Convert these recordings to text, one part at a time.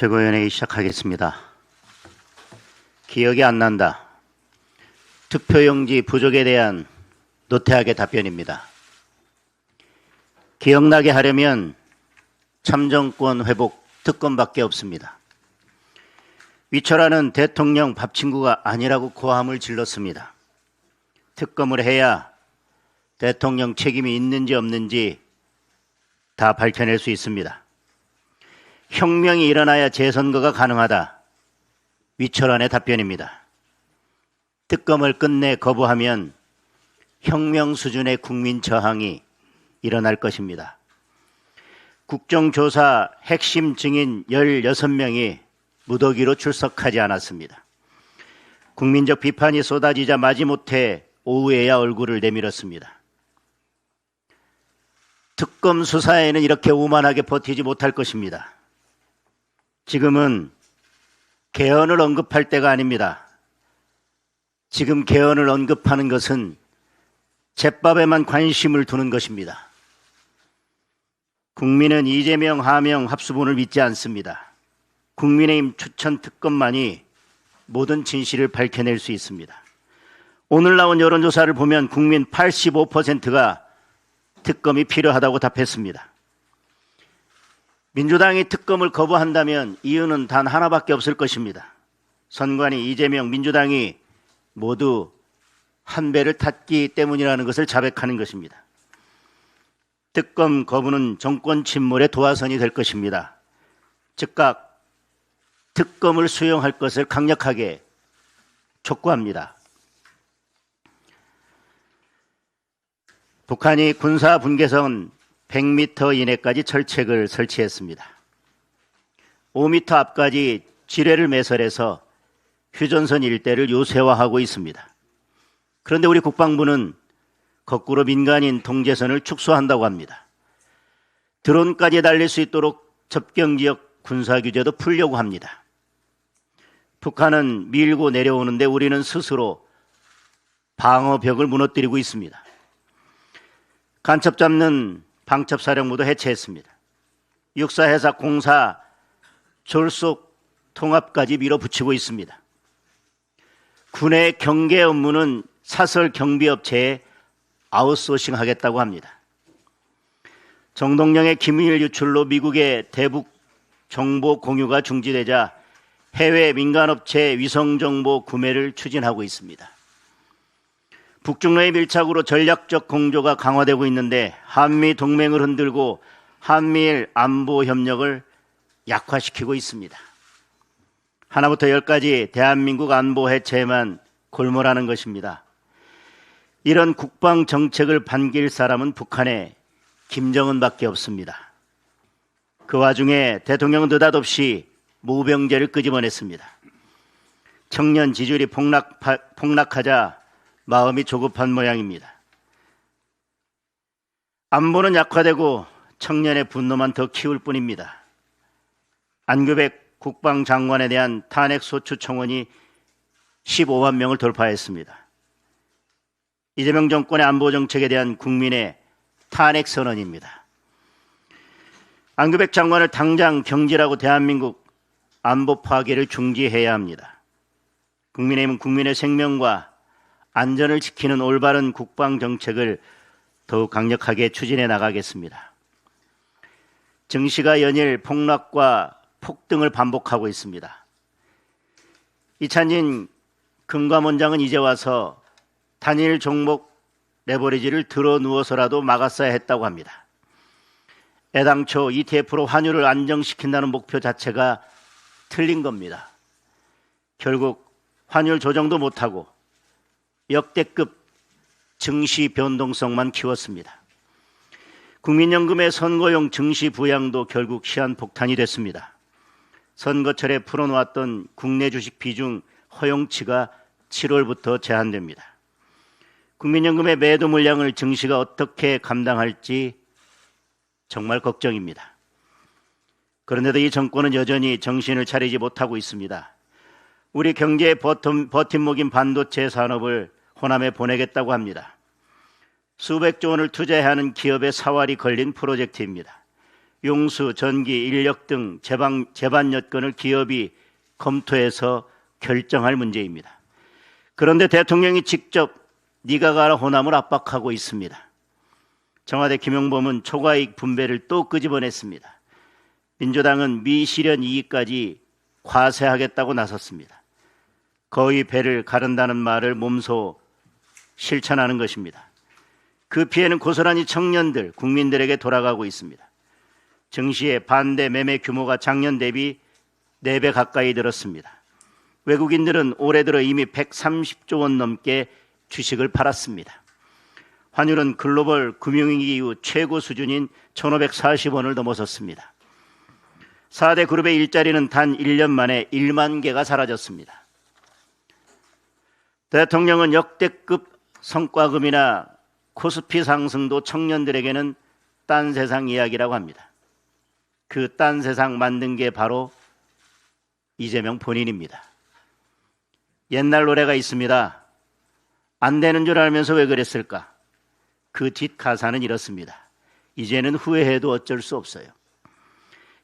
최고위원회의 시작하겠습니다. 기억이 안 난다. 투표용지 부족에 대한 노태학의 답변입니다. 기억나게 하려면 참정권 회복 특검밖에 없습니다. 위철하는 대통령 밥 친구가 아니라고 고함을 질렀습니다. 특검을 해야 대통령 책임이 있는지 없는지 다 밝혀낼 수 있습니다. 혁명이 일어나야 재선거가 가능하다. 위철환의 답변입니다. 특검을 끝내 거부하면 혁명 수준의 국민 저항이 일어날 것입니다. 국정조사 핵심 증인 16명이 무더기로 출석하지 않았습니다. 국민적 비판이 쏟아지자 마지못해 오후에야 얼굴을 내밀었습니다. 특검 수사에는 이렇게 오만하게 버티지 못할 것입니다. 지금은 개헌을 언급할 때가 아닙니다. 지금 개헌을 언급하는 것은 잿밥에만 관심을 두는 것입니다. 국민은 이재명, 하명 합수본을 믿지 않습니다. 국민의힘 추천 특검만이 모든 진실을 밝혀낼 수 있습니다. 오늘 나온 여론조사를 보면 국민 85%가 특검이 필요하다고 답했습니다. 민주당이 특검을 거부한다면 이유는 단 하나밖에 없을 것입니다. 선관위, 이재명, 민주당이 모두 한 배를 탔기 때문이라는 것을 자백하는 것입니다. 특검 거부는 정권 침몰의 도화선이 될 것입니다. 즉각 특검을 수용할 것을 강력하게 촉구합니다. 북한이 군사 분계선 100m 이내까지 철책을 설치했습니다. 5m 앞까지 지뢰를 매설해서 휴전선 일대를 요새화하고 있습니다. 그런데 우리 국방부는 거꾸로 민간인 통제선을 축소한다고 합니다. 드론까지 달릴 수 있도록 접경지역 군사규제도 풀려고 합니다. 북한은 밀고 내려오는데 우리는 스스로 방어벽을 무너뜨리고 있습니다. 간첩 잡는 방첩사령부도 해체했습니다. 육사해사 공사 졸속 통합까지 밀어붙이고 있습니다. 군의 경계 업무는 사설 경비업체에 아웃소싱 하겠다고 합니다. 정동영의 기밀 유출로 미국의 대북 정보 공유가 중지되자 해외 민간업체 위성정보 구매를 추진하고 있습니다. 북중러의 밀착으로 전략적 공조가 강화되고 있는데 한미 동맹을 흔들고 한미일 안보 협력을 약화시키고 있습니다. 하나부터 열까지 대한민국 안보 해체에만 골몰하는 것입니다. 이런 국방 정책을 반길 사람은 북한의 김정은밖에 없습니다. 그 와중에 대통령은 느닷없이 모병제를 끄집어냈습니다. 청년 지지율이 폭락하자 마음이 조급한 모양입니다. 안보는 약화되고 청년의 분노만 더 키울 뿐입니다. 안규백 국방장관에 대한 탄핵소추 청원이 15만 명을 돌파했습니다. 이재명 정권의 안보정책에 대한 국민의 탄핵선언입니다. 안규백 장관을 당장 경질하고 대한민국 안보 파괴를 중지해야 합니다. 국민의힘은 국민의 생명과 안전을 지키는 올바른 국방정책을 더욱 강력하게 추진해 나가겠습니다. 증시가 연일 폭락과 폭등을 반복하고 있습니다. 이찬진 금감원장은 이제 와서 단일 종목 레버리지를 들어 누워서라도 막았어야 했다고 합니다. 애당초 ETF로 환율을 안정시킨다는 목표 자체가 틀린 겁니다. 결국 환율 조정도 못하고 역대급 증시 변동성만 키웠습니다. 국민연금의 선거용 증시 부양도 결국 시한폭탄이 됐습니다. 선거철에 풀어놓았던 국내 주식 비중 허용치가 7월부터 제한됩니다. 국민연금의 매도 물량을 증시가 어떻게 감당할지 정말 걱정입니다. 그런데도 이 정권은 여전히 정신을 차리지 못하고 있습니다. 우리 경제의 버팀목인 반도체 산업을 호남에 보내겠다고 합니다. 수백조 원을 투자해야 하는 기업의 사활이 걸린 프로젝트입니다. 용수, 전기, 인력 등 제반 여건을 기업이 검토해서 결정할 문제입니다. 그런데 대통령이 직접 네가 가라 호남을 압박하고 있습니다. 청와대 김용범은 초과이익 분배를 또 끄집어냈습니다. 민주당은 미실현 이익까지 과세하겠다고 나섰습니다. 거의 배를 가른다는 말을 몸소 실천하는 것입니다. 그 피해는 고스란히 청년들, 국민들에게 돌아가고 있습니다. 증시의 반대 매매 규모가 작년 대비 4배 가까이 늘었습니다. 외국인들은 올해 들어 이미 130조 원 넘게 주식을 팔았습니다. 환율은 글로벌 금융위기 이후 최고 수준인 1,540원을 넘어섰습니다. 4대 그룹의 일자리는 단 1년 만에 1만 개가 사라졌습니다. 대통령은 역대급 성과금이나 코스피 상승도 청년들에게는 딴 세상 이야기라고 합니다. 그 딴 세상 만든 게 바로 이재명 본인입니다. 옛날 노래가 있습니다. 안 되는 줄 알면서 왜 그랬을까? 그 뒷가사는 이렇습니다. 이제는 후회해도 어쩔 수 없어요.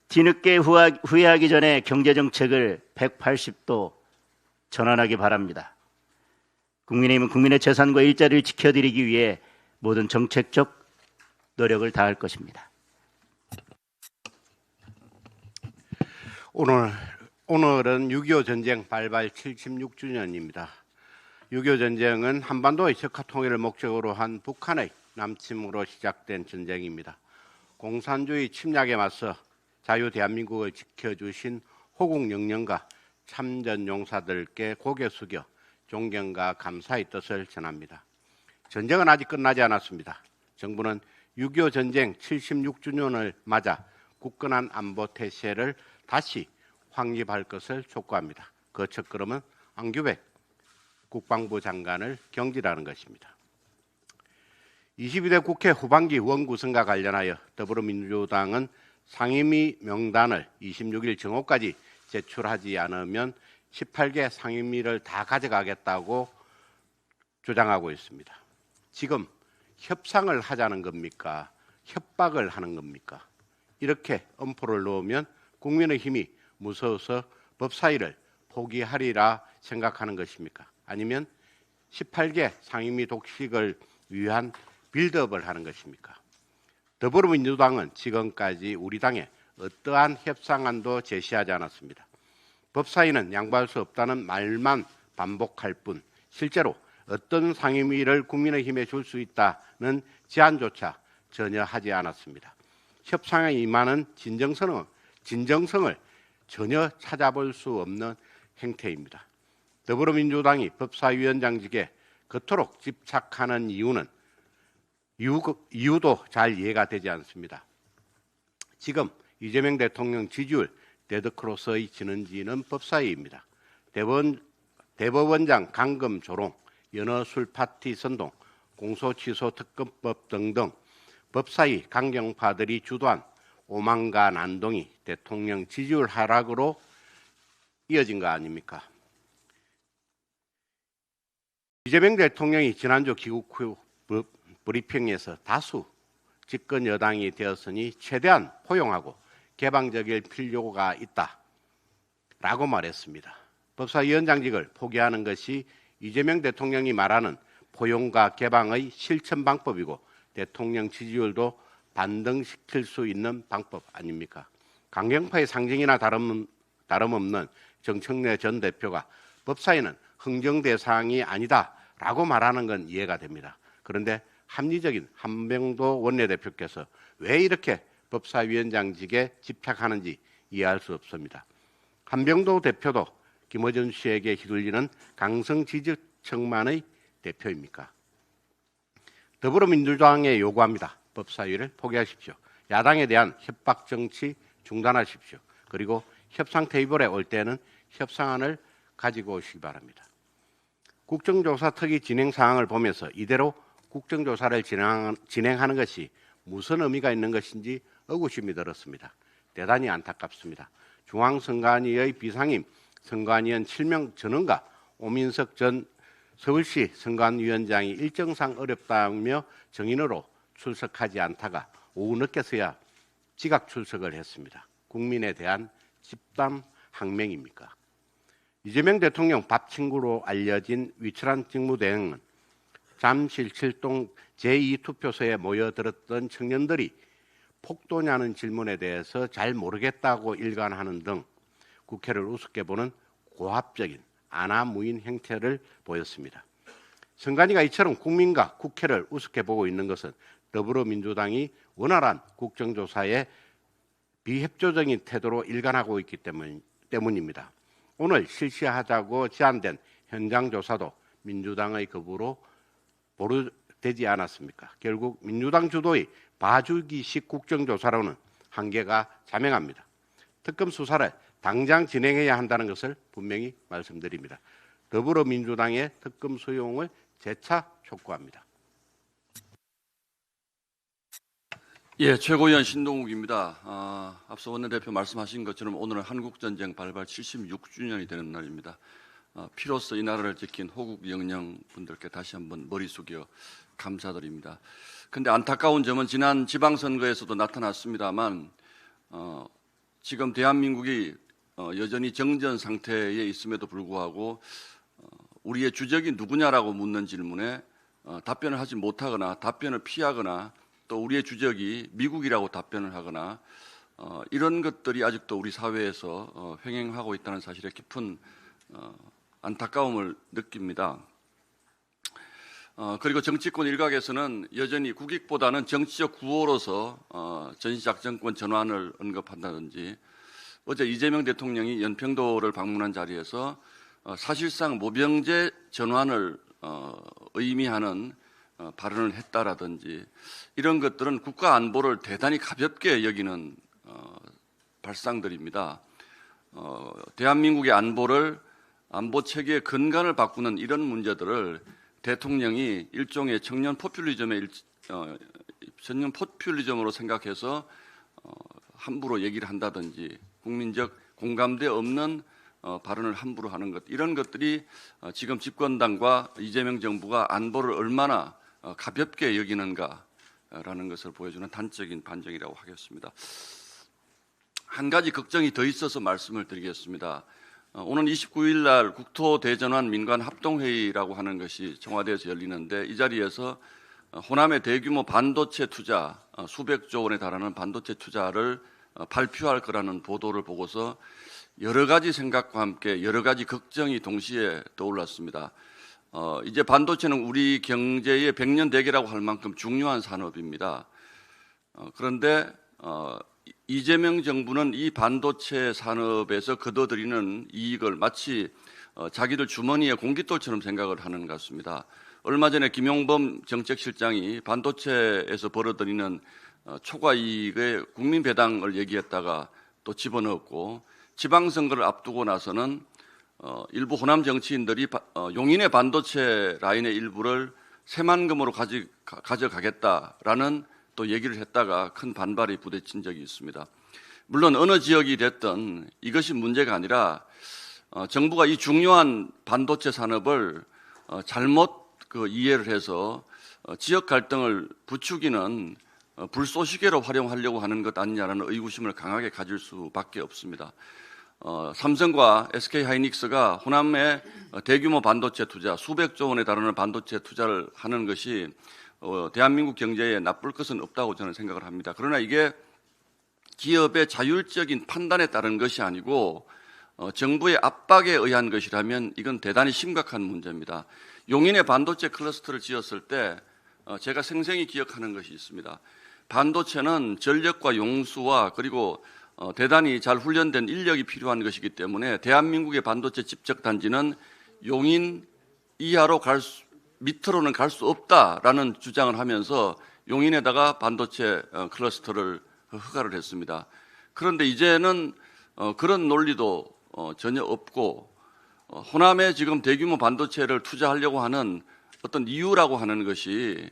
뒤늦게 후회하기 전에 경제정책을 180도 전환하기 바랍니다. 국민의힘은 국민의 재산과 일자리를 지켜드리기 위해 모든 정책적 노력을 다할 것입니다. 오늘은 6.25 전쟁 발발 76주년입니다. 6.25 전쟁은 한반도의 적화 통일을 목적으로 한 북한의 남침으로 시작된 전쟁입니다. 공산주의 침략에 맞서 자유 대한민국을 지켜주신 호국 영령과 참전 용사들께 고개 숙여 존경과 감사의 뜻을 전합니다. 전쟁은 아직 끝나지 않았습니다. 정부는 6.25 전쟁 76주년을 맞아 굳건한 안보 태세를 다시 확립할 것을 촉구합니다. 그 첫걸음은 안규백 국방부 장관을 경질하는 것입니다. 22대 국회 후반기 원구성과 관련하여 더불어민주당은 상임위 명단을 26일 정오까지 제출하지 않으면 18개 상임위를 다 가져가겠다고 주장하고 있습니다. 지금 협상을 하자는 겁니까? 협박을 하는 겁니까? 이렇게 엄포를 놓으면 국민의힘이 무서워서 법사위를 포기하리라 생각하는 것입니까? 아니면 18개 상임위 독식을 위한 빌드업을 하는 것입니까? 더불어민주당은 지금까지 우리 당에 어떠한 협상안도 제시하지 않았습니다. 법사위는 양보할 수 없다는 말만 반복할 뿐 실제로 어떤 상임위를 국민의힘에 줄 수 있다는 제안조차 전혀 하지 않았습니다. 협상에 임하는 진정성을 전혀 찾아볼 수 없는 행태입니다. 더불어민주당이 법사위원장직에 그토록 집착하는 이유도 잘 이해가 되지 않습니다. 지금 이재명 대통령 지지율 데드크로스의 진원지는 법사위입니다. 대법원장 감금 조롱, 연어 술파티 선동, 공소취소 특검법 등등 법사위 강경파들이 주도한 오만과 난동이 대통령 지지율 하락으로 이어진 거 아닙니까? 이재명 대통령이 지난주 귀국 후 브리핑에서 다수 집권 여당이 되었으니 최대한 포용하고 개방적일 필요가 있다라고 말했습니다. 법사위원장직을 포기하는 것이 이재명 대통령이 말하는 포용과 개방의 실천 방법이고 대통령 지지율도 반등시킬 수 있는 방법 아닙니까? 강경파의 상징이나 다름없는 정청래 전 대표가 법사위는 흥정 대상이 아니다라고 말하는 건 이해가 됩니다. 그런데 합리적인 한병도 원내대표께서 왜 이렇게 법사위원장직에 집착하는지 이해할 수 없습니다. 한병도 대표도 김어준 씨에게 휘둘리는 강성 지지층만의 대표입니까? 더불어민주당에 요구합니다. 법사위를 포기하십시오. 야당에 대한 협박 정치 중단하십시오. 그리고 협상 테이블에 올 때는 협상안을 가지고 오시기 바랍니다. 국정조사 특위 진행 사항을 보면서 이대로 국정조사를 진행하는 것이 무슨 의미가 있는 것인지 의구심이 들었습니다. 대단히 안타깝습니다. 중앙선관위의 비상임 선관위원 7명 전원과 오민석 전 서울시 선관위원장이 일정상 어렵다며 정인으로 출석하지 않다가 오후 늦게서야 지각 출석을 했습니다. 국민에 대한 집단 항명입니까? 이재명 대통령 밥 친구로 알려진 위철한 직무대행은 잠실 7동 제2투표소에 모여들었던 청년들이 폭도냐는 질문에 대해서 잘 모르겠다고 일관하는 등 국회를 우습게 보는 고압적인 안하무인 행태를 보였습니다. 선관위가 이처럼 국민과 국회를 우습게 보고 있는 것은 더불어민주당이 원활한 국정조사에 비협조적인 태도로 일관하고 있기 때문입니다. 오늘 실시하자고 제안된 현장조사도 민주당의 거부로 보류되지 않았습니까? 결국 민주당 주도의 봐주기식 국정조사로는 한계가 자명합니다. 특검 수사를 당장 진행해야 한다는 것을 분명히 말씀드립니다. 더불어민주당의 특검 수용을 재차 촉구합니다. 예, 최고위원 신동욱입니다. 앞서 원내대표 말씀하신 것처럼 오늘은 한국전쟁 발발 76주년이 되는 날입니다. 피로써 이 나라를 지킨 호국 영령 분들께 다시 한번 머리 숙여 감사드립니다. 그런데 안타까운 점은 지난 지방선거에서도 나타났습니다만 지금 대한민국이 여전히 정전 상태에 있음에도 불구하고 우리의 주적이 누구냐라고 묻는 질문에 답변을 하지 못하거나 답변을 피하거나 또 우리의 주적이 미국이라고 답변을 하거나 이런 것들이 아직도 우리 사회에서 횡행하고 있다는 사실에 깊은 안타까움을 느낍니다. 그리고 정치권 일각에서는 여전히 국익보다는 정치적 구호로서 전시작전권 전환을 언급한다든지 어제 이재명 대통령이 연평도를 방문한 자리에서 사실상 모병제 전환을 의미하는 발언을 했다라든지 이런 것들은 국가 안보를 대단히 가볍게 여기는 발상들입니다. 대한민국의 안보 체계의 근간을 바꾸는 이런 문제들을 대통령이 일종의 청년 포퓰리즘으로 생각해서 함부로 얘기를 한다든지 국민적 공감대 없는 발언을 함부로 하는 것, 이런 것들이 지금 집권당과 이재명 정부가 안보를 얼마나 가볍게 여기는가라는 것을 보여주는 단적인 반증이라고 하겠습니다. 한 가지 걱정이 더 있어서 말씀을 드리겠습니다. 오는 29일 날 국토대전환 민관합동회의라고 하는 것이 청와대에서 열리는데 이 자리에서 호남의 대규모 반도체 투자, 수백조 원에 달하는 반도체 투자를 발표할 거라는 보도를 보고서 여러 가지 생각과 함께 여러 가지 걱정이 동시에 떠올랐습니다. 이제 반도체는 우리 경제의 백년 대계라고 할 만큼 중요한 산업입니다. 그런데 이재명 정부는 이 반도체 산업에서 거둬들이는 이익을 마치 자기들 주머니의 공깃돌처럼 생각을 하는 것 같습니다. 얼마 전에 김용범 정책실장이 반도체에서 벌어들이는 초과 이익의 국민 배당을 얘기했다가 또 집어넣었고 지방선거를 앞두고 나서는 일부 호남 정치인들이 용인의 반도체 라인의 일부를 새만금으로 가져가겠다라는 또 얘기를 했다가 큰 반발이 부딪힌 적이 있습니다. 물론 어느 지역이 됐든 이것이 문제가 아니라 정부가 이 중요한 반도체 산업을 잘못 이해를 해서 지역 갈등을 부추기는 불쏘시개로 활용하려고 하는 것 아니냐라는 의구심을 강하게 가질 수밖에 없습니다. 삼성과 SK하이닉스가 호남에 대규모 반도체 투자, 수백조 원에 달하는 반도체 투자를 하는 것이 대한민국 경제에 나쁠 것은 없다고 저는 생각을 합니다. 그러나 이게 기업의 자율적인 판단에 따른 것이 아니고 정부의 압박에 의한 것이라면 이건 대단히 심각한 문제입니다. 용인의 반도체 클러스터를 지었을 때 제가 생생히 기억하는 것이 있습니다. 반도체는 전력과 용수와 그리고 대단히 잘 훈련된 인력이 필요한 것이기 때문에 대한민국의 반도체 집적 단지는 용인 이하로 밑으로는 갈 수 없다라는 주장을 하면서 용인에다가 반도체 클러스터를 허가를 했습니다. 그런데 이제는 그런 논리도 전혀 없고 호남에 지금 대규모 반도체를 투자하려고 하는 어떤 이유라고 하는 것이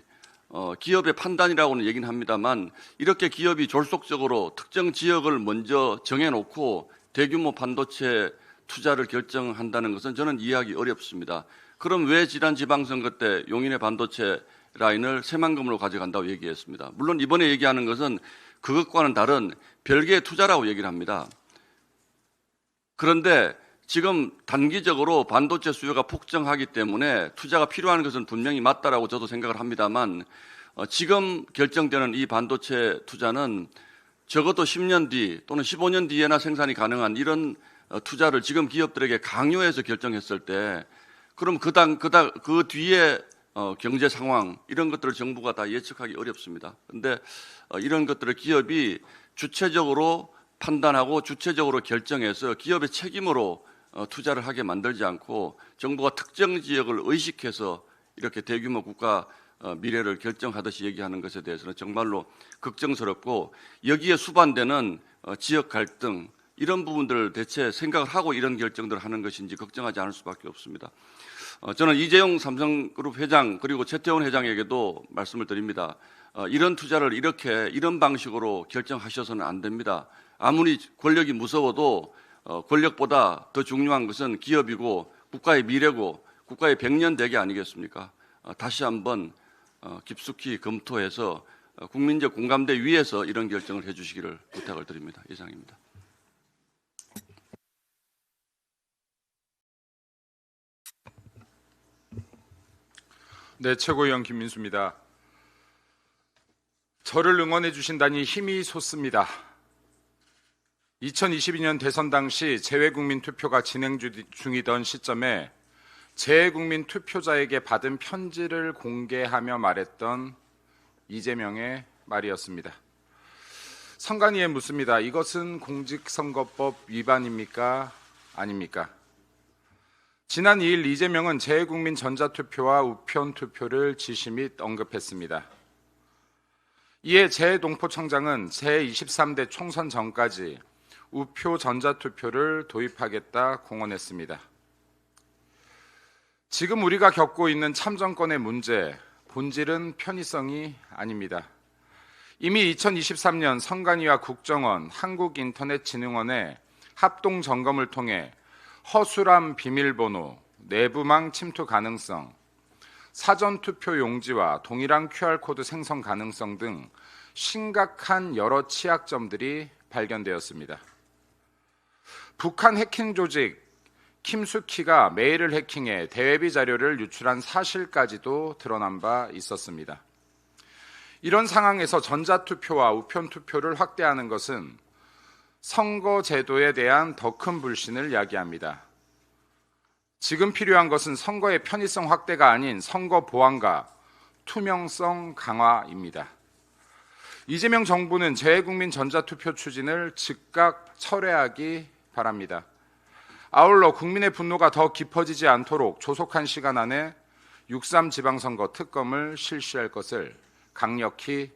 기업의 판단이라고는 얘기는 합니다만 이렇게 기업이 졸속적으로 특정 지역을 먼저 정해놓고 대규모 반도체 투자를 결정한다는 것은 저는 이해하기 어렵습니다. 그럼 왜 지난 지방선거 때 용인의 반도체 라인을 새만금으로 가져간다고 얘기했습니다. 물론 이번에 얘기하는 것은 그것과는 다른 별개의 투자라고 얘기를 합니다. 그런데 지금 단기적으로 반도체 수요가 폭증하기 때문에 투자가 필요한 것은 분명히 맞다라고 저도 생각을 합니다만 지금 결정되는 이 반도체 투자는 적어도 10년 뒤 또는 15년 뒤에나 생산이 가능한 이런 투자를 지금 기업들에게 강요해서 결정했을 때 그럼 그 뒤에 경제 상황 이런 것들을 정부가 다 예측하기 어렵습니다. 그런데 이런 것들을 기업이 주체적으로 판단하고 주체적으로 결정해서 기업의 책임으로 투자를 하게 만들지 않고 정부가 특정 지역을 의식해서 이렇게 대규모 국가 미래를 결정하듯이 얘기하는 것에 대해서는 정말로 걱정스럽고 여기에 수반되는 지역 갈등 이런 부분들을 대체 생각을 하고 이런 결정들을 하는 것인지 걱정하지 않을 수밖에 없습니다. 저는 이재용 삼성그룹 회장 그리고 최태원 회장에게도 말씀을 드립니다. 이런 투자를 이런 방식으로 결정하셔서는 안 됩니다. 아무리 권력이 무서워도 권력보다 더 중요한 것은 기업이고 국가의 미래고 국가의 100년 대계 아니겠습니까? 다시 한번 깊숙이 검토해서 국민적 공감대 위에서 이런 결정을 해 주시기를 부탁을 드립니다. 이상입니다. 네, 최고위원 김민수입니다. 저를 응원해 주신다니 힘이 솟습니다. 2022년 대선 당시 재외국민 투표가 진행 중이던 시점에 재외국민 투표자에게 받은 편지를 공개하며 말했던 이재명의 말이었습니다. 선관위에 묻습니다. 이것은 공직선거법 위반입니까? 아닙니까? 지난 2일 이재명은 재외국민 전자투표와 우편투표를 지시 및 언급했습니다. 이에 재외동포청장은 제23대 총선 전까지 우표 전자투표를 도입하겠다 공언했습니다. 지금 우리가 겪고 있는 참정권의 문제, 본질은 편의성이 아닙니다. 이미 2023년 선관위와 국정원, 한국인터넷진흥원의 합동 점검을 통해 허술한 비밀번호, 내부망 침투 가능성, 사전투표 용지와 동일한 QR코드 생성 가능성 등 심각한 여러 취약점들이 발견되었습니다. 북한 해킹 조직 킴수키가 메일을 해킹해 대외비 자료를 유출한 사실까지도 드러난 바 있었습니다. 이런 상황에서 전자투표와 우편투표를 확대하는 것은 선거제도에 대한 더 큰 불신을 야기합니다. 지금 필요한 것은 선거의 편의성 확대가 아닌 선거 보안과 투명성 강화입니다. 이재명 정부는 재외국민 전자투표 추진을 즉각 철회하기 바랍니다. 아울러 국민의 분노가 더 깊어지지 않도록 조속한 시간 안에 6.3 지방선거 특검을 실시할 것을 강력히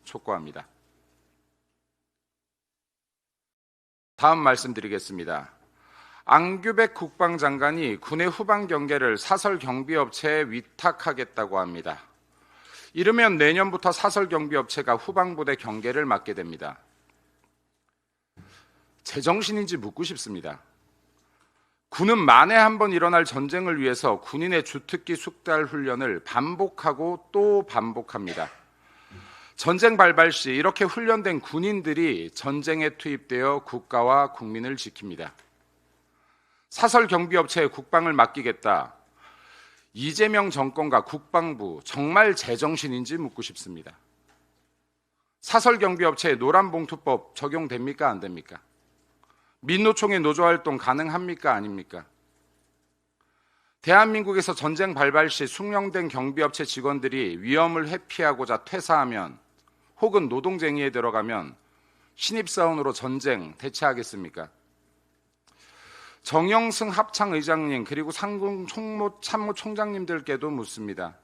촉구합니다. 다음 말씀드리겠습니다. 안규백 국방장관이 군의 후방 경계를 사설 경비업체에 위탁하겠다고 합니다. 이르면 내년부터 사설 경비업체가 후방부대 경계를 맡게 됩니다. 제정신인지 묻고 싶습니다. 군은 만에 한 번 일어날 전쟁을 위해서 군인의 주특기 숙달 훈련을 반복하고 또 반복합니다. 전쟁 발발 시 이렇게 훈련된 군인들이 전쟁에 투입되어 국가와 국민을 지킵니다. 사설 경비업체에 국방을 맡기겠다. 이재명 정권과 국방부 정말 제정신인지 묻고 싶습니다. 사설 경비업체에 노란봉투법 적용됩니까? 안 됩니까? 민노총의 노조활동 가능합니까? 아닙니까? 대한민국에서 전쟁 발발 시 숙련된 경비업체 직원들이 위험을 회피하고자 퇴사하면 혹은 노동쟁의에 들어가면 신입사원으로 전쟁 대체하겠습니까? 정영승 합창의장님 그리고 상공 참모총장님들께도 묻습니다.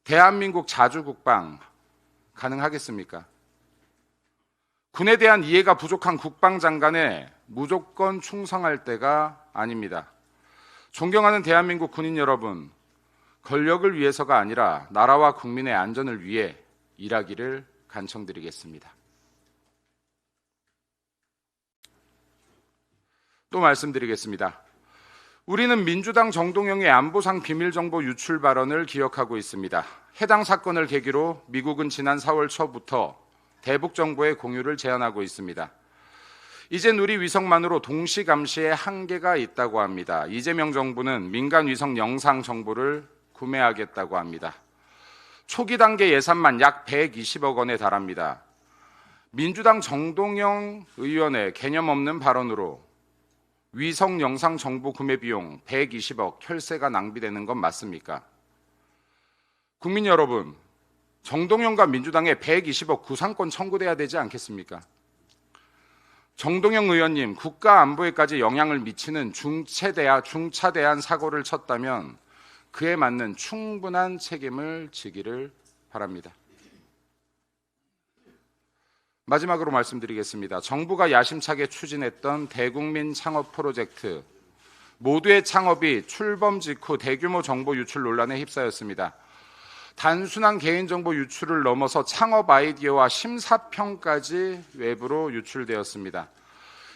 대한민국 자주국방 가능하겠습니까? 군에 대한 이해가 부족한 국방장관에 무조건 충성할 때가 아닙니다. 존경하는 대한민국 군인 여러분, 권력을 위해서가 아니라 나라와 국민의 안전을 위해 일하기를 간청드리겠습니다. 또 말씀드리겠습니다. 우리는 민주당 정동영의 안보상 비밀정보 유출 발언을 기억하고 있습니다. 해당 사건을 계기로 미국은 지난 4월 초부터 대북 정보의 공유를 제한하고 있습니다. 이젠 우리 위성만으로 동시 감시에 한계가 있다고 합니다. 이재명 정부는 민간 위성 영상 정보를 구매하겠다고 합니다. 초기 단계 예산만 약 120억 원에 달합니다. 민주당 정동영 의원의 개념 없는 발언으로 위성 영상 정보 구매 비용 120억 혈세가 낭비되는 건 맞습니까? 국민 여러분, 정동영과 민주당에 120억 구상권 청구돼야 되지 않겠습니까? 정동영 의원님, 국가 안보에까지 영향을 미치는 중차대한 사고를 쳤다면 그에 맞는 충분한 책임을 지기를 바랍니다. 마지막으로 말씀드리겠습니다. 정부가 야심차게 추진했던 대국민 창업 프로젝트, 모두의 창업이 출범 직후 대규모 정보 유출 논란에 휩싸였습니다. 단순한 개인정보 유출을 넘어서 창업 아이디어와 심사평까지 외부로 유출되었습니다.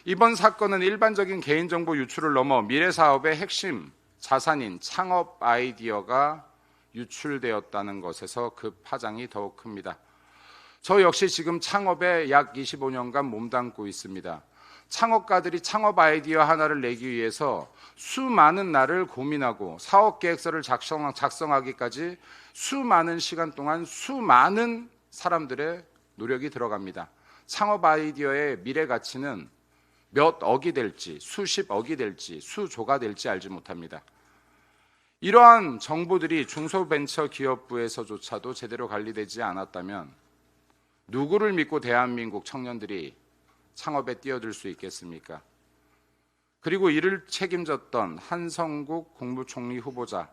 이번 사건은 일반적인 개인정보 유출을 넘어 미래사업의 핵심 자산인 창업 아이디어가 유출되었다는 것에서 그 파장이 더욱 큽니다. 저 역시 지금 창업에 약 25년간 몸담고 있습니다. 창업가들이 창업 아이디어 하나를 내기 위해서 수많은 날을 고민하고 사업 계획서를 작성하기까지 수많은 시간 동안 수많은 사람들의 노력이 들어갑니다. 창업 아이디어의 미래 가치는 몇 억이 될지, 수십억이 될지, 수조가 될지 알지 못합니다. 이러한 정보들이 중소벤처기업부에서조차도 제대로 관리되지 않았다면 누구를 믿고 대한민국 청년들이 창업에 뛰어들 수 있겠습니까? 그리고 이를 책임졌던 한성국 국무총리 후보자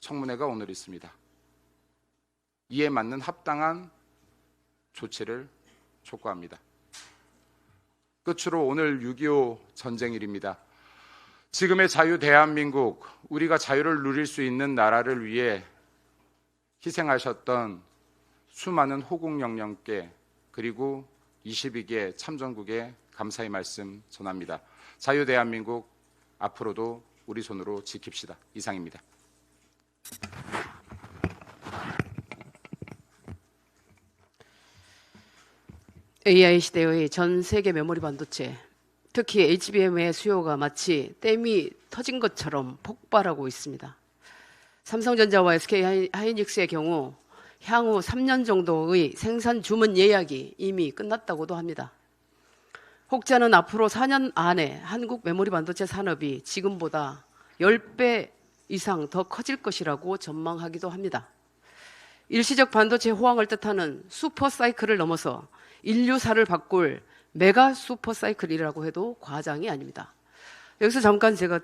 청문회가 오늘 있습니다. 이에 맞는 합당한 조치를 촉구합니다. 끝으로 오늘 6.25 전쟁일입니다. 지금의 자유 대한민국, 우리가 자유를 누릴 수 있는 나라를 위해 희생하셨던 수많은 호국 영령께 그리고 22개 참전국에 감사의 말씀 전합니다. 자유 대한민국 앞으로도 우리 손으로 지킵시다. 이상입니다. AI 시대의 전 세계 메모리 반도체, 특히 HBM의 수요가 마치 댐이 터진 것처럼 폭발하고 있습니다. 삼성전자와 SK 하이닉스의 경우 향후 3년 정도의 생산 주문 예약이 이미 끝났다고도 합니다. 혹자는 앞으로 4년 안에 한국 메모리 반도체 산업이 지금보다 10배 이상 더 커질 것이라고 전망하기도 합니다. 일시적 반도체 호황을 뜻하는 슈퍼 사이클을 넘어서 인류사를 바꿀 메가 슈퍼 사이클이라고 해도 과장이 아닙니다. 여기서 잠깐 제가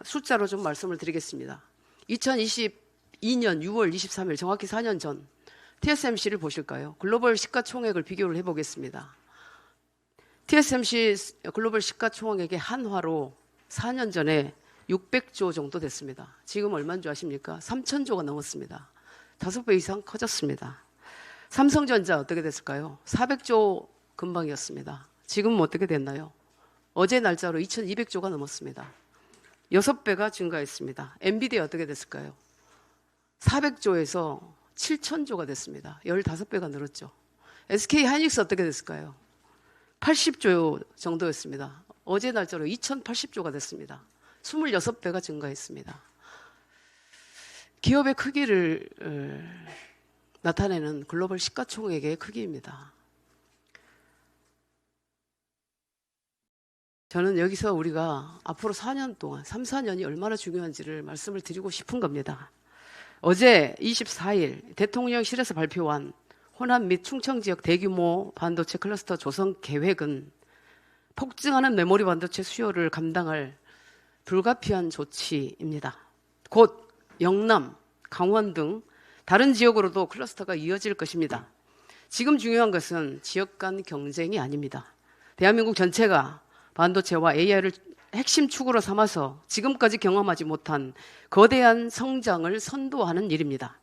숫자로 좀 말씀을 드리겠습니다. 2022년 6월 23일, 정확히 4년 전 TSMC를 보실까요? 글로벌 시가총액을 비교를 해보겠습니다. TSMC 글로벌 시가총액의 한화로 4년 전에 600조 정도 됐습니다. 지금 얼마인 줄 아십니까? 3,000조가 넘었습니다. 5배 이상 커졌습니다. 삼성전자 어떻게 됐을까요? 400조 근방이었습니다. 지금은 어떻게 됐나요? 어제 날짜로 2,200조가 넘었습니다. 6배가 증가했습니다. 엔비디아 어떻게 됐을까요? 400조에서 7,000조가 됐습니다. 15배가 늘었죠. SK 하이닉스 어떻게 됐을까요? 80조 정도였습니다. 어제 날짜로 2,080조가 됐습니다. 26배가 증가했습니다. 기업의 크기를 나타내는 글로벌 시가총액의 크기입니다. 저는 여기서 우리가 앞으로 4년 동안, 3, 4년이 얼마나 중요한지를 말씀을 드리고 싶은 겁니다. 어제 24일 대통령실에서 발표한 호남 및 충청 지역 대규모 반도체 클러스터 조성 계획은 폭증하는 메모리 반도체 수요를 감당할 불가피한 조치입니다. 곧 영남, 강원 등 다른 지역으로도 클러스터가 이어질 것입니다. 지금 중요한 것은 지역 간 경쟁이 아닙니다. 대한민국 전체가 반도체와 AI를 핵심 축으로 삼아서 지금까지 경험하지 못한 거대한 성장을 선도하는 일입니다.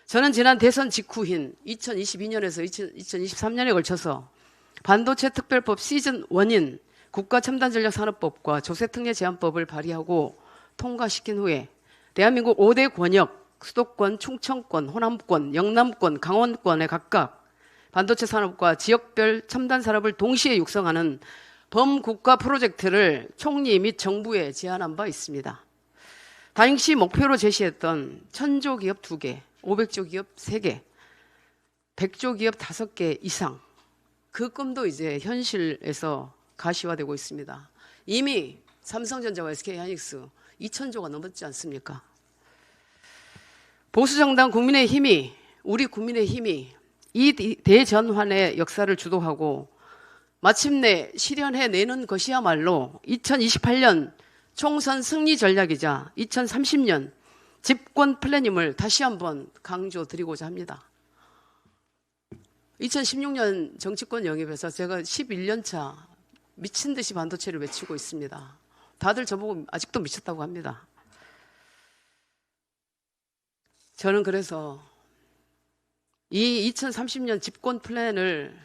저는 지난 대선 직후인 2022년에서 2023년에 걸쳐서 반도체 특별법 시즌 1인 국가첨단전략산업법과 조세특례 제한법을 발의하고 통과시킨 후에 대한민국 5대 권역, 수도권, 충청권, 호남권, 영남권, 강원권에 각각 반도체 산업과 지역별 첨단 산업을 동시에 육성하는 범국가 프로젝트를 총리 및 정부에 제안한 바 있습니다. 당시 목표로 제시했던 1000조 기업 2개, 500조 기업 3개, 100조 기업 5개 이상, 그 꿈도 이제 현실에서 가시화되고 있습니다. 이미 삼성전자와 SK하이닉스 2000조가 넘었지 않습니까? 보수정당 국민의힘이, 우리 국민의힘이 이 대전환의 역사를 주도하고 마침내 실현해내는 것이야말로 2028년 총선 승리 전략이자 2030년 집권 플랜임을 다시 한번 강조드리고자 합니다. 2016년 정치권 영입에서 제가 11년 차 미친 듯이 반도체를 외치고 있습니다. 다들 저보고 아직도 미쳤다고 합니다. 저는 그래서 이 2030년 집권 플랜을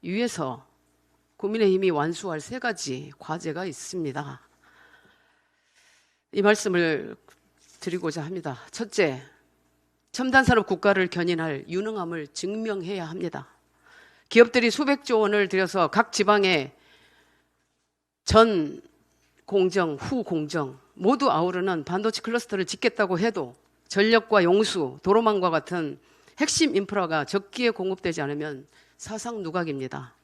위해서 국민의힘이 완수할 3가지 과제가 있습니다. 이 말씀을 드리고자 합니다. 첫째, 첨단산업 국가를 견인할 유능함을 증명해야 합니다. 기업들이 수백조 원을 들여서 각 지방에 전 공정, 후 공정 모두 아우르는 반도체 클러스터를 짓겠다고 해도 전력과 용수, 도로망과 같은 핵심 인프라가 적기에 공급되지 않으면 사상 누각입니다.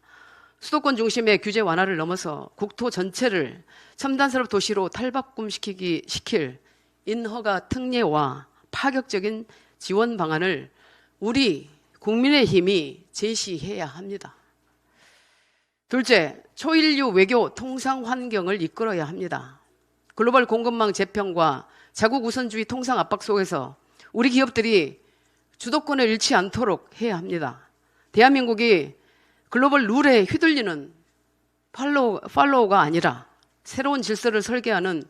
수도권 중심의 규제 완화를 넘어서 국토 전체를 첨단산업 도시로 탈바꿈시킬 인허가 특례와 파격적인 지원 방안을 우리 국민의힘이 제시해야 합니다. 둘째, 초인류 외교 통상 환경을 이끌어야 합니다. 글로벌 공급망 재편과 자국 우선주의 통상 압박 속에서 우리 기업들이 주도권을 잃지 않도록 해야 합니다. 대한민국이 글로벌 룰에 휘둘리는 팔로우가 아니라 새로운 질서를 설계하는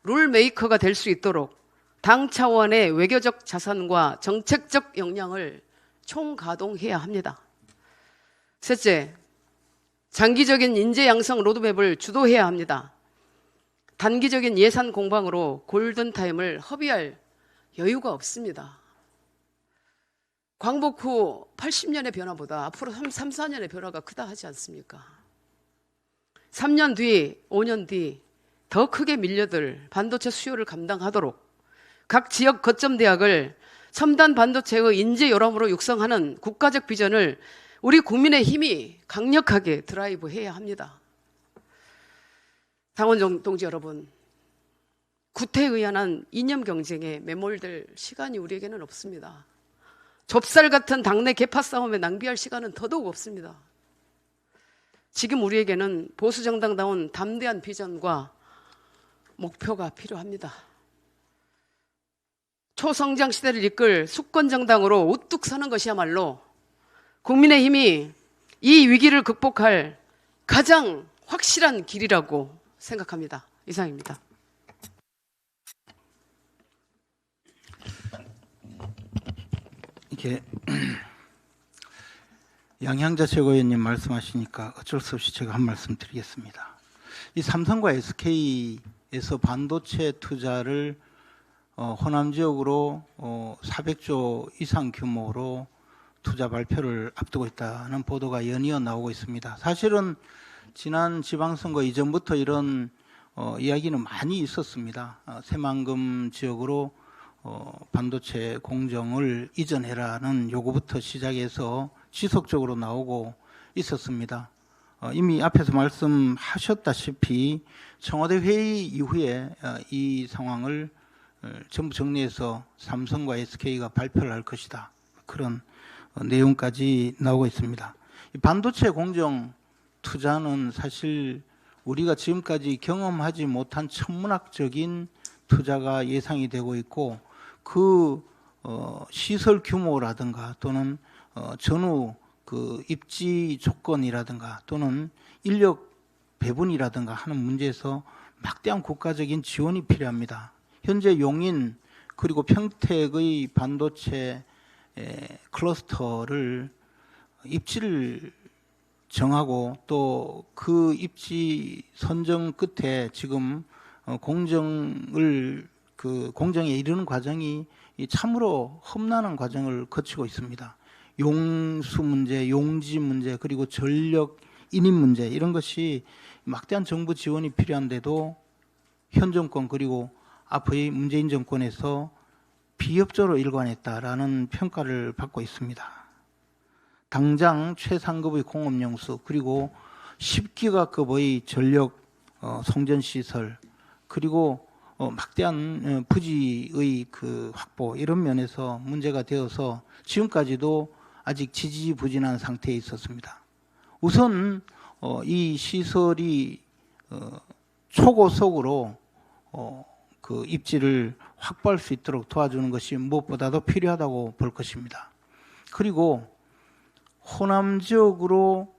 룰메이커가 될 수 있도록 당 차원의 외교적 자산과 정책적 역량을 총가동해야 합니다. 셋째, 장기적인 인재 양성 로드맵을 주도해야 합니다. 단기적인 예산 공방으로 골든타임을 허비할 여유가 없습니다. 광복 후 80년의 변화보다 앞으로 3, 4년의 변화가 크다 하지 않습니까? 3년 뒤, 5년 뒤 더 크게 밀려들 반도체 수요를 감당하도록 각 지역 거점 대학을 첨단 반도체의 인재 요람으로 육성하는 국가적 비전을 우리 국민의힘이 강력하게 드라이브해야 합니다. 당원 동지 여러분, 구태의연한 이념 경쟁에 매몰될 시간이 우리에게는 없습니다. 좁쌀 같은 당내 계파 싸움에 낭비할 시간은 더더욱 없습니다. 지금 우리에게는 보수정당다운 담대한 비전과 목표가 필요합니다. 초성장 시대를 이끌 수권정당으로 우뚝 서는 것이야말로 국민의힘이 이 위기를 극복할 가장 확실한 길이라고 생각합니다. 이상입니다. 이게 양향자 최고위원님 말씀하시니까 어쩔 수 없이 제가 한 말씀 드리겠습니다. 이 삼성과 SK에서 반도체 투자를 호남 지역으로 400조 이상 규모로 투자 발표를 앞두고 있다는 보도가 연이어 나오고 있습니다. 사실은 지난 지방선거 이전부터 이런 이야기는 많이 있었습니다. 새만금 지역으로 반도체 공정을 이전해라는 요구부터 시작해서 지속적으로 나오고 있었습니다. 이미 앞에서 말씀하셨다시피 청와대 회의 이후에 이 상황을 전부 정리해서 삼성과 SK가 발표를 할 것이다. 그런 내용까지 나오고 있습니다. 이 반도체 공정 투자는 사실 우리가 지금까지 경험하지 못한 천문학적인 투자가 예상이 되고 있고 그 시설 규모라든가 또는 전후 그 입지 조건이라든가 또는 인력 배분이라든가 하는 문제에서 막대한 국가적인 지원이 필요합니다. 현재 용인 그리고 평택의 반도체 클러스터를 입지를 정하고 또 그 입지 선정 끝에 지금 공정에 이르는 과정이 참으로 험난한 과정을 거치고 있습니다. 용수 문제, 용지 문제, 그리고 전력 인입 문제 이런 것이 막대한 정부 지원이 필요한데도 현 정권 그리고 앞의 문재인 정권에서 비협조로 일관했다라는 평가를 받고 있습니다. 당장 최상급의 공업용수 그리고 10기가급의 전력 송전시설 그리고 막대한 부지의 그 확보 이런 면에서 문제가 되어서 지금까지도 아직 지지부진한 상태에 있었습니다. 우선 이 시설이 초고속으로 그 입지를 확보할 수 있도록 도와주는 것이 무엇보다도 필요하다고 볼 것입니다. 그리고 호남 지역으로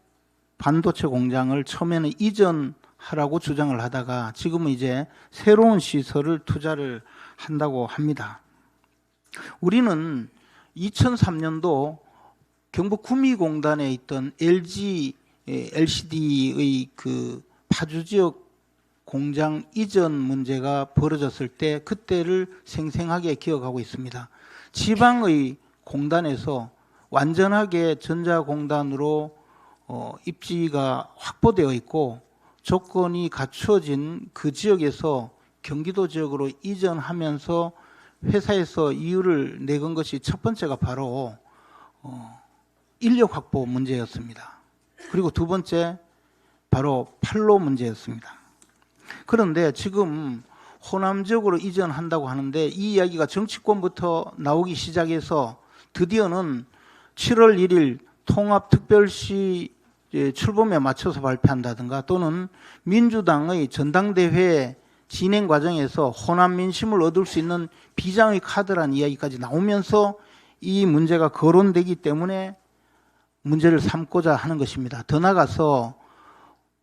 반도체 공장을 처음에는 이전하라고 주장을 하다가 지금은 이제 새로운 시설을 투자를 한다고 합니다. 우리는 2003년도 경북 구미공단에 있던 LG LCD의 그 파주 지역 공장 이전 문제가 벌어졌을 때 그때를 생생하게 기억하고 있습니다. 지방의 공단에서 완전하게 전자공단으로 입지가 확보되어 있고 조건이 갖추어진 그 지역에서 경기도 지역으로 이전하면서 회사에서 이유를 내건 것이 첫 번째가 바로 인력 확보 문제였습니다. 그리고 두 번째 바로 판로 문제였습니다. 그런데 지금 호남 지역으로 이전한다고 하는데 이 이야기가 정치권부터 나오기 시작해서 드디어는 7월 1일 통합특별시 출범에 맞춰서 발표한다든가 또는 민주당의 전당대회 진행 과정에서 호남 민심을 얻을 수 있는 비장의 카드라는 이야기까지 나오면서 이 문제가 거론되기 때문에 문제를 삼고자 하는 것입니다. 더 나아가서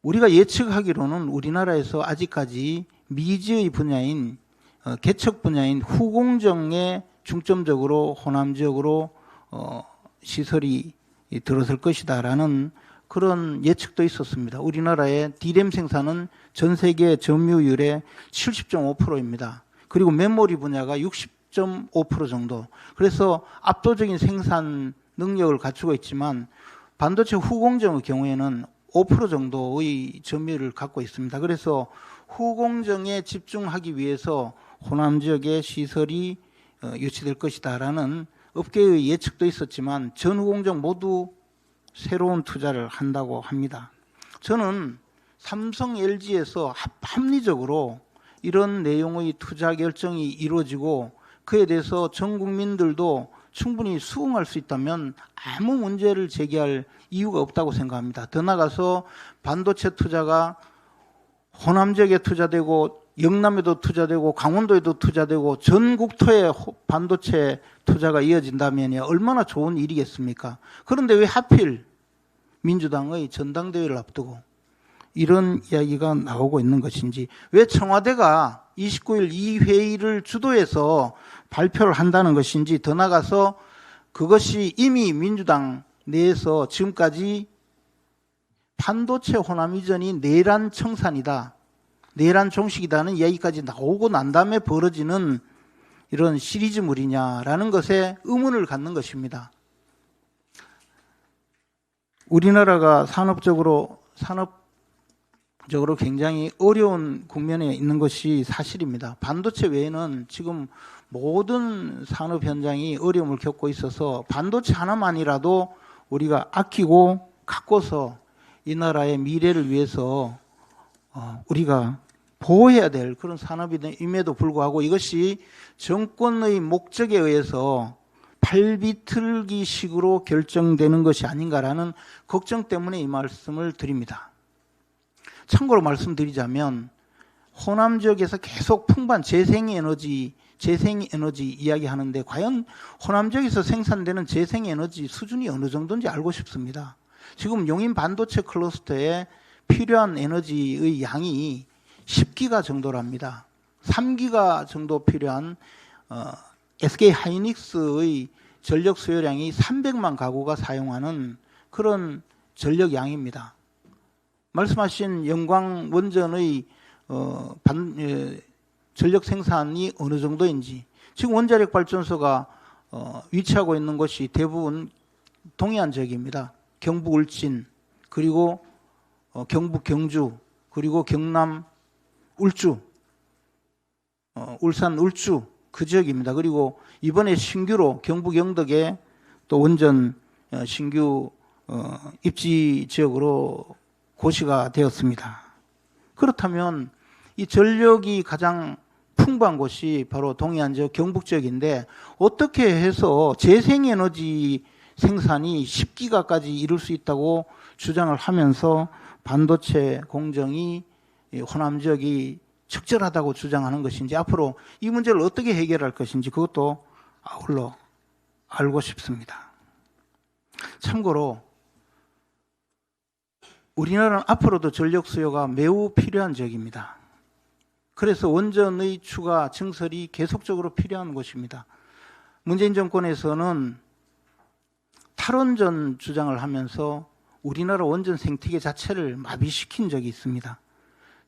우리가 예측하기로는 우리나라에서 아직까지 미지의 분야인 개척 분야인 후공정에 중점적으로 호남 지역으로 시설이 들어설 것이다라는 그런 예측도 있었습니다. 우리나라의 D램 생산은 전 세계 점유율의 70.5%입니다. 그리고 메모리 분야가 60.5% 정도. 그래서 압도적인 생산 능력을 갖추고 있지만 반도체 후공정의 경우에는 5% 정도의 점유율을 갖고 있습니다. 그래서 후공정에 집중하기 위해서 호남 지역에 시설이 유치될 것이다라는 업계의 예측도 있었지만 전 후공정 모두 새로운 투자를 한다고 합니다. 저는 삼성 LG에서 합리적으로 이런 내용의 투자 결정이 이루어지고 그에 대해서 전 국민들도 충분히 수긍할 수 있다면 아무 문제를 제기할 이유가 없다고 생각합니다. 더 나아가서 반도체 투자가 호남 지역에 투자되고 영남에도 투자되고 강원도에도 투자되고 전국토에 반도체 투자가 이어진다면 얼마나 좋은 일이겠습니까? 그런데 왜 하필 민주당의 전당대회를 앞두고 이런 이야기가 나오고 있는 것인지, 왜 청와대가 29일 이 회의를 주도해서 발표를 한다는 것인지, 더 나아가서 그것이 이미 민주당 내에서 지금까지 반도체 호남 이전이 내란 청산이다, 내란 종식이다는 이야기까지 나오고 난 다음에 벌어지는 이런 시리즈물이냐라는 것에 의문을 갖는 것입니다. 우리나라가 산업적으로 굉장히 어려운 국면에 있는 것이 사실입니다. 반도체 외에는 지금 모든 산업 현장이 어려움을 겪고 있어서 반도체 하나만이라도 우리가 아끼고 가꿔서 이 나라의 미래를 위해서 우리가 보호해야 될 그런 산업임에도 불구하고 이것이 정권의 목적에 의해서 발비틀기식으로 결정되는 것이 아닌가라는 걱정 때문에 이 말씀을 드립니다. 참고로 말씀드리자면 호남 지역에서 계속 풍부한 재생에너지 이야기하는데 과연 호남 지역에서 생산되는 재생에너지 수준이 어느 정도인지 알고 싶습니다. 지금 용인 반도체 클러스터에 필요한 에너지의 양이 10기가 정도랍니다. 3기가 정도 필요한 SK 하이닉스의 전력 수요량이 300만 가구가 사용하는 그런 전력 양입니다. 말씀하신 영광 원전의 전력 생산이 어느 정도인지, 지금 원자력 발전소가 위치하고 있는 곳이 대부분 동해안 지역입니다. 경북 울진, 그리고 경북 경주, 그리고 경남 울주, 울산 울주 그 지역입니다. 그리고 이번에 신규로 경북 영덕에 또 원전 신규 입지 지역으로 고시가 되었습니다. 그렇다면 이 전력이 가장 풍부한 곳이 바로 동해안 지역 경북 지역인데 어떻게 해서 재생에너지 생산이 10기가까지 이룰 수 있다고 주장을 하면서 반도체 공정이 호남 지역이 적절하다고 주장하는 것인지, 앞으로 이 문제를 어떻게 해결할 것인지 그것도 아울러 알고 싶습니다. 참고로 우리나라는 앞으로도 전력 수요가 매우 필요한 지역입니다. 그래서 원전의 추가 증설이 계속적으로 필요한 곳입니다. 문재인 정권에서는 탈원전 주장을 하면서 우리나라 원전 생태계 자체를 마비시킨 적이 있습니다.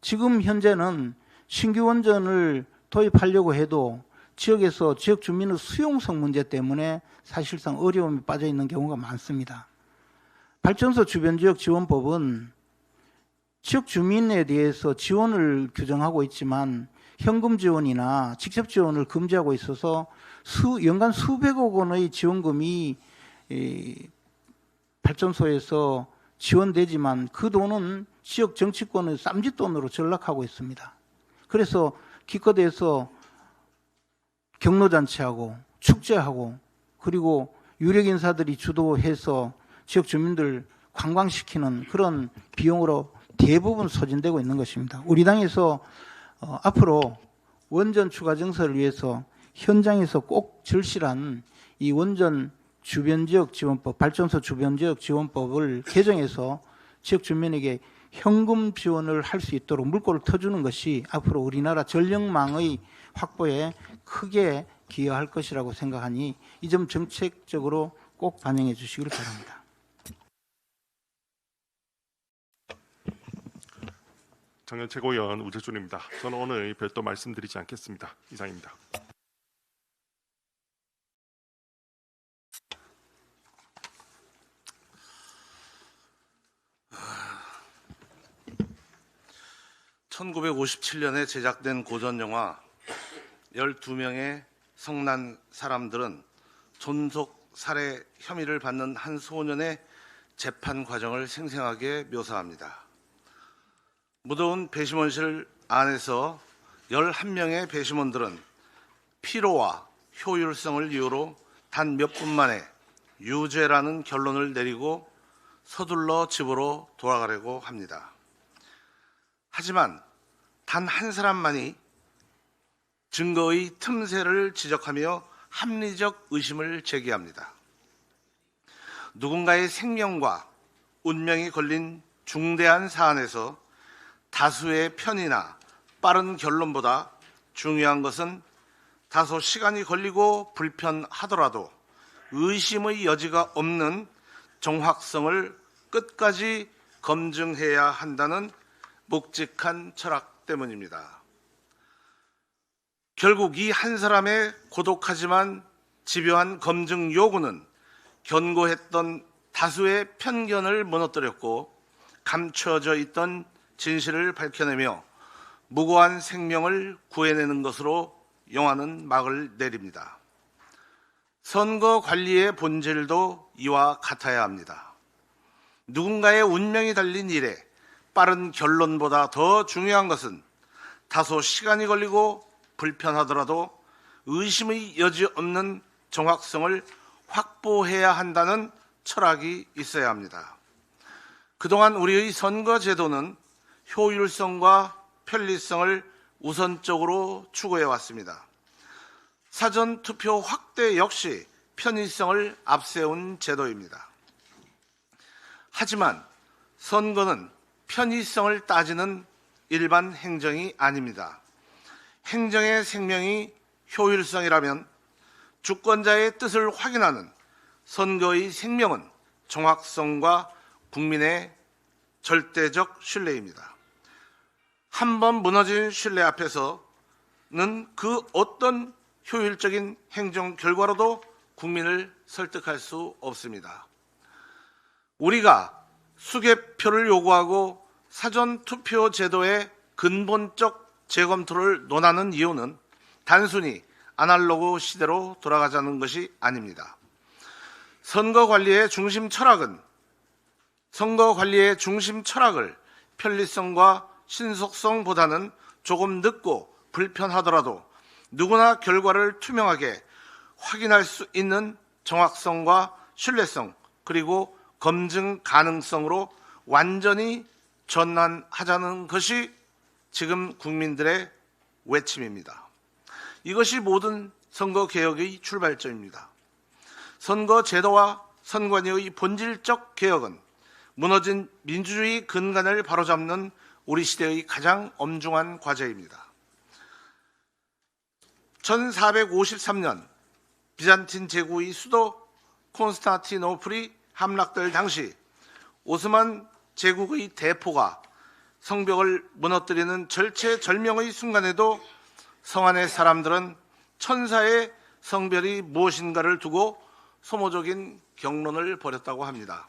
지금 현재는 신규 원전을 도입하려고 해도 지역에서 지역 주민의 수용성 문제 때문에 사실상 어려움에 빠져 있는 경우가 많습니다. 발전소 주변 지역 지원법은 지역 주민에 대해서 지원을 규정하고 있지만 현금 지원이나 직접 지원을 금지하고 있어서 연간 수백억 원의 지원금이 발전소에서 지원되지만 그 돈은 지역 정치권의 쌈짓돈으로 전락하고 있습니다. 그래서 기껏해서 경로잔치하고 축제하고 그리고 유력 인사들이 주도해서 지역 주민들 관광시키는 그런 비용으로 대부분 소진되고 있는 것입니다. 우리 당에서 앞으로 원전 추가 증설을 위해서 현장에서 꼭 절실한 이 원전 주변 지역 지원법, 발전소 주변 지역 지원법을 개정해서 지역 주민에게 현금 지원을 할 수 있도록 물꼬를 터주는 것이 앞으로 우리나라 전력망의 확보에 크게 기여할 것이라고 생각하니 이 점 정책적으로 꼭 반영해 주시길 바랍니다. 장현 최고위원 우재준입니다. 저는 오늘 별도 말씀드리지 않겠습니다. 이상입니다. (1957년에) 제작된 고전 영화 12명의 성난 사람들은 존속 살해 혐의를 받는 한 소년의 재판 과정을 생생하게 묘사합니다. 무더운 배심원실 안에서 11명의 배심원들은 피로와 효율성을 이유로 단 몇 분 만에 유죄라는 결론을 내리고 서둘러 집으로 돌아가려고 합니다. 하지만 단 한 사람만이 증거의 틈새를 지적하며 합리적 의심을 제기합니다. 누군가의 생명과 운명이 걸린 중대한 사안에서 다수의 편의나 빠른 결론보다 중요한 것은 다소 시간이 걸리고 불편하더라도 의심의 여지가 없는 정확성을 끝까지 검증해야 한다는 묵직한 철학 때문입니다. 결국 이 한 사람의 고독하지만 집요한 검증 요구는 견고했던 다수의 편견을 무너뜨렸고 감춰져 있던 진실을 밝혀내며 무고한 생명을 구해내는 것으로 영화는 막을 내립니다. 선거 관리의 본질도 이와 같아야 합니다. 누군가의 운명이 달린 일에 빠른 결론보다 더 중요한 것은 다소 시간이 걸리고 불편하더라도 의심의 여지 없는 정확성을 확보해야 한다는 철학이 있어야 합니다. 그동안 우리의 선거 제도는 효율성과 편리성을 우선적으로 추구해 왔습니다. 사전투표 확대 역시 편의성을 앞세운 제도입니다. 하지만 선거는 편의성을 따지는 일반 행정이 아닙니다. 행정의 생명이 효율성이라면 주권자의 뜻을 확인하는 선거의 생명은 정확성과 국민의 절대적 신뢰입니다. 한번 무너진 신뢰 앞에서는 그 어떤 효율적인 행정 결과로도 국민을 설득할 수 없습니다. 우리가 수개표를 요구하고 사전투표 제도의 근본적 재검토를 논하는 이유는 단순히 아날로그 시대로 돌아가자는 것이 아닙니다. 선거 관리의 중심 철학을 편리성과 신속성보다는 조금 늦고 불편하더라도 누구나 결과를 투명하게 확인할 수 있는 정확성과 신뢰성 그리고 검증 가능성으로 완전히 전환하자는 것이 지금 국민들의 외침입니다. 이것이 모든 선거개혁의 출발점입니다. 선거제도와 선관위의 본질적 개혁은 무너진 민주주의 근간을 바로잡는 우리 시대의 가장 엄중한 과제입니다. 1453년 비잔틴 제국의 수도 콘스탄티노플이 함락될 당시 오스만 제국의 대포가 성벽을 무너뜨리는 절체절명의 순간에도 성안의 사람들은 천사의 성별이 무엇인가를 두고 소모적인 경론을 벌였다고 합니다.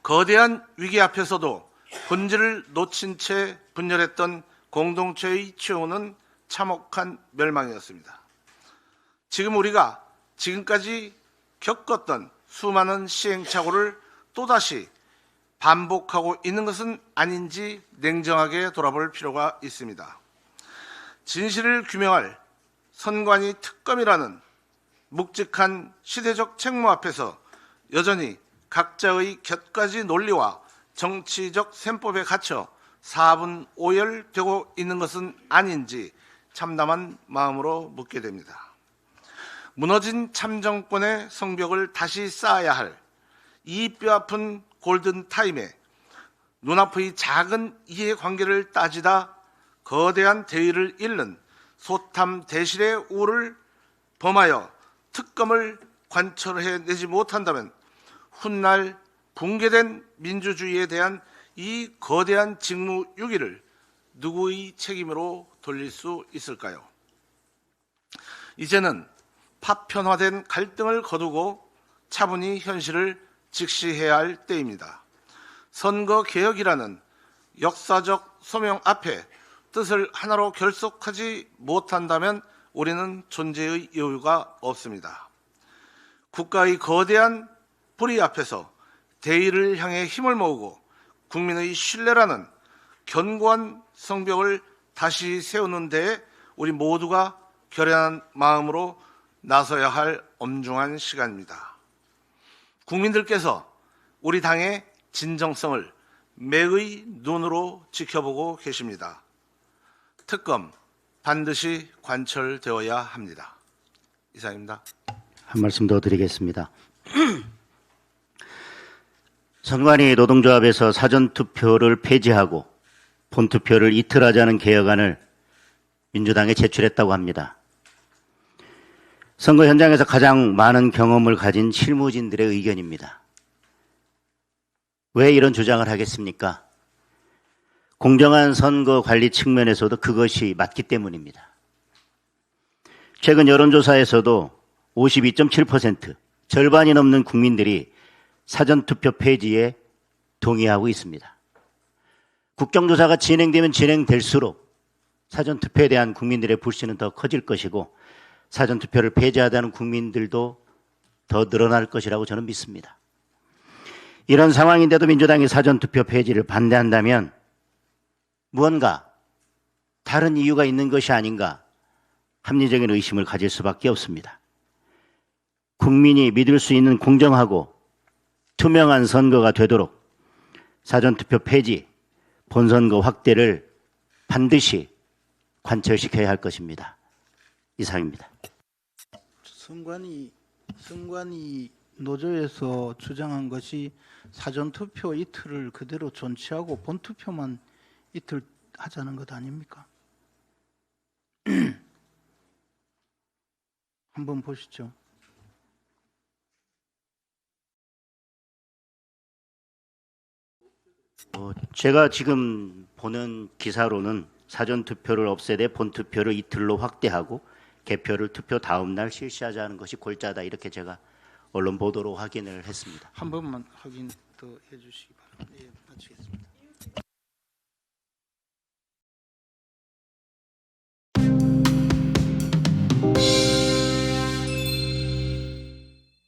거대한 위기 앞에서도 본질을 놓친 채 분열했던 공동체의 최후는 참혹한 멸망이었습니다. 지금 우리가 지금까지 겪었던 수많은 시행착오를 또다시 반복하고 있는 것은 아닌지 냉정하게 돌아볼 필요가 있습니다. 진실을 규명할 선관위 특검이라는 묵직한 시대적 책무 앞에서 여전히 각자의 곁가지 논리와 정치적 셈법에 갇혀 4분 오열되고 있는 것은 아닌지 참담한 마음으로 묻게 됩니다. 무너진 참정권의 성벽을 다시 쌓아야 할 이 뼈아픈 골든타임에 눈앞의 작은 이해관계를 따지다 거대한 대의를 잃는 소탐 대실의 우를 범하여 특검을 관철해내지 못한다면 훗날 붕괴된 민주주의에 대한 이 거대한 직무유기를 누구의 책임으로 돌릴 수 있을까요? 이제는 파편화된 갈등을 거두고 차분히 현실을 직시해야 할 때입니다. 선거개혁이라는 역사적 소명 앞에 뜻을 하나로 결속하지 못한다면 우리는 존재의 여유가 없습니다. 국가의 거대한 불의 앞에서 대의를 향해 힘을 모으고 국민의 신뢰라는 견고한 성벽을 다시 세우는 데에 우리 모두가 결연한 마음으로 나서야 할 엄중한 시간입니다. 국민들께서 우리 당의 진정성을 매의 눈으로 지켜보고 계십니다. 특검 반드시 관철되어야 합니다. 이상입니다. 한 말씀 더 드리겠습니다. 선관위 노동조합에서 사전투표를 폐지하고 본투표를 이틀하자는 개혁안을 민주당에 제출했다고 합니다. 선거 현장에서 가장 많은 경험을 가진 실무진들의 의견입니다. 왜 이런 주장을 하겠습니까? 공정한 선거 관리 측면에서도 그것이 맞기 때문입니다. 최근 여론조사에서도 52.7%, 절반이 넘는 국민들이 사전투표 폐지에 동의하고 있습니다. 국정조사가 진행되면 진행될수록 사전투표에 대한 국민들의 불신은 더 커질 것이고 사전투표를 폐지하자는 국민들도 더 늘어날 것이라고 저는 믿습니다. 이런 상황인데도 민주당이 사전투표 폐지를 반대한다면 무언가 다른 이유가 있는 것이 아닌가 합리적인 의심을 가질 수밖에 없습니다. 국민이 믿을 수 있는 공정하고 투명한 선거가 되도록 사전투표 폐지, 본선거 확대를 반드시 관철시켜야 할 것입니다. 이상입니다. 선관위 노조에서 주장한 것이 사전투표 이틀을 그대로 존치하고 본투표만 이틀 하자는 것 아닙니까? 한번 보시죠. 제가 지금 보는 기사로는 사전투표를 없애되 본투표를 이틀로 확대하고 개표를 투표 다음 날 실시하자는 것이 골자다 이렇게 제가 언론 보도로 확인을 했습니다. 한 번만 확인 더 해주시기 바랍니다. 예, 마치겠습니다.